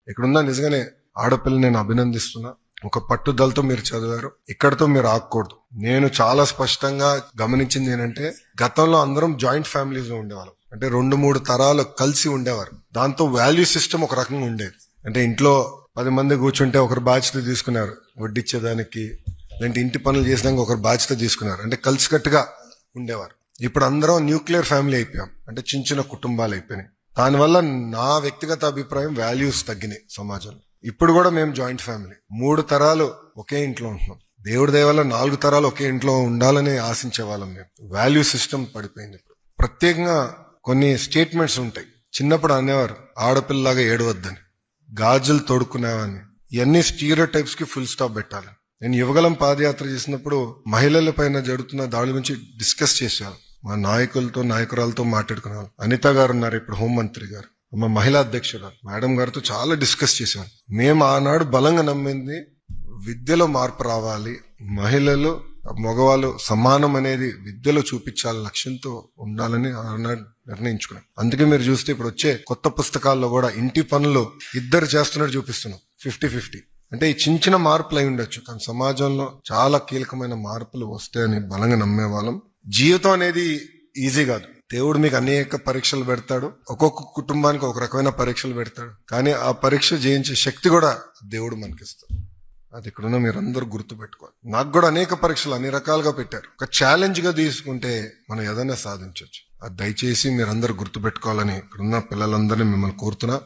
ఇక్కడున్న నిజంగానే ఆడపిల్ల నేను అభినందిస్తున్నా. ఒక పట్టుదలతో మీరు చదివారు. ఇక్కడతో మీరు ఆగకూడదు. నేను చాలా స్పష్టంగా గమనించింది ఏంటంటే, గతంలో అందరం జాయింట్ ఫ్యామిలీస్ లో ఉండేవాళ్ళం. అంటే 2-3 తరాలు కలిసి ఉండేవారు. దాంతో వాల్యూ సిస్టమ్ ఒక రకంగా ఉండేది. అంటే ఇంట్లో 10 మంది కూర్చుంటే ఒకరు బాధ్యత తీసుకున్నారు, వడ్డిచ్చేదానికి, లేదంటే ఇంటి పనులు చేసేదానికి ఒకరు బాధ్యత తీసుకున్నారు. అంటే కలిసికట్టుగా ఉండేవారు. ఇప్పుడు అందరం న్యూక్లియర్ ఫ్యామిలీ అయిపోయాం. అంటే చిన్న చిన్న కుటుంబాలు అయిపోయినాయి. దానివల్ల నా వ్యక్తిగత అభిప్రాయం, వాల్యూస్ తగ్గినాయి సమాజంలో. ఇప్పుడు కూడా మేము జాయింట్ ఫ్యామిలీ, 3 తరాలు ఒకే ఇంట్లో ఉంటున్నాం. దేవుడి దయ వల్ల 4 తరాలు ఒకే ఇంట్లో ఉండాలని ఆశించే వాళ్ళం మేము. వాల్యూ సిస్టమ్ పడిపోయింది. ఇప్పుడు ప్రత్యేకంగా కొన్ని స్టేట్మెంట్స్ ఉంటాయి. చిన్నప్పుడు అనేవారు ఆడపిల్లలాగా ఏడవద్దని, గాజులు తోడుకునేవని. ఇవన్నీ స్టీరియోటైప్స్ కి ఫుల్ స్టాప్ పెట్టాలి. నేను యువగలం పాదయాత్ర చేసినప్పుడు మహిళల పైన జరుగుతున్న దాడి గురించి డిస్కస్ చేసేవాళ్ళు. మా నాయకులతో, నాయకురాలతో మాట్లాడుకునేవాళ్ళు. అనిత గారు ఉన్నారు ఇప్పుడు హోంమంత్రి గారు, మా మహిళా అధ్యక్షుడు మేడం గారితో చాలా డిస్కస్ చేసేవాళ్ళు. మేము ఆనాడు బలంగా నమ్మింది విద్యలో మార్పు రావాలి, మహిళలు మగవాళ్ళు సమానం అనేది విద్యలో చూపించాలి లక్ష్యంతో ఉండాలని ఆనాడు నిర్ణయించుకున్నాం. అందుకే మీరు చూస్తే ఇప్పుడు వచ్చే కొత్త పుస్తకాల్లో కూడా ఇంటి పనులు ఇద్దరు చేస్తున్నట్టు చూపిస్తున్నాం, 50-50. అంటే ఈ చిన్న చిన్న మార్పులు అయి ఉండొచ్చు, కానీ సమాజంలో చాలా కీలకమైన మార్పులు వస్తాయని బలంగా నమ్మేవాళ్ళం. జీవితం అనేది ఈజీ కాదు. దేవుడు మీకు అనేక పరీక్షలు పెడతాడు. ఒక్కొక్క కుటుంబానికి ఒక రకమైన పరీక్షలు పెడతాడు. కానీ ఆ పరీక్ష జయించే శక్తి కూడా దేవుడు మనకిస్తాడు. అది ఇక్కడున్న మీరందరూ గుర్తు పెట్టుకోవాలి. నాకు కూడా అనేక పరీక్షలు అన్ని రకాలుగా పెట్టారు. ఒక ఛాలెంజ్ గా తీసుకుంటే మనం ఏదైనా సాధించవచ్చు. అది దయచేసి మీరందరూ గుర్తు పెట్టుకోవాలని ఇక్కడున్న పిల్లలందరినీ మిమ్మల్ని కోరుతున్నా.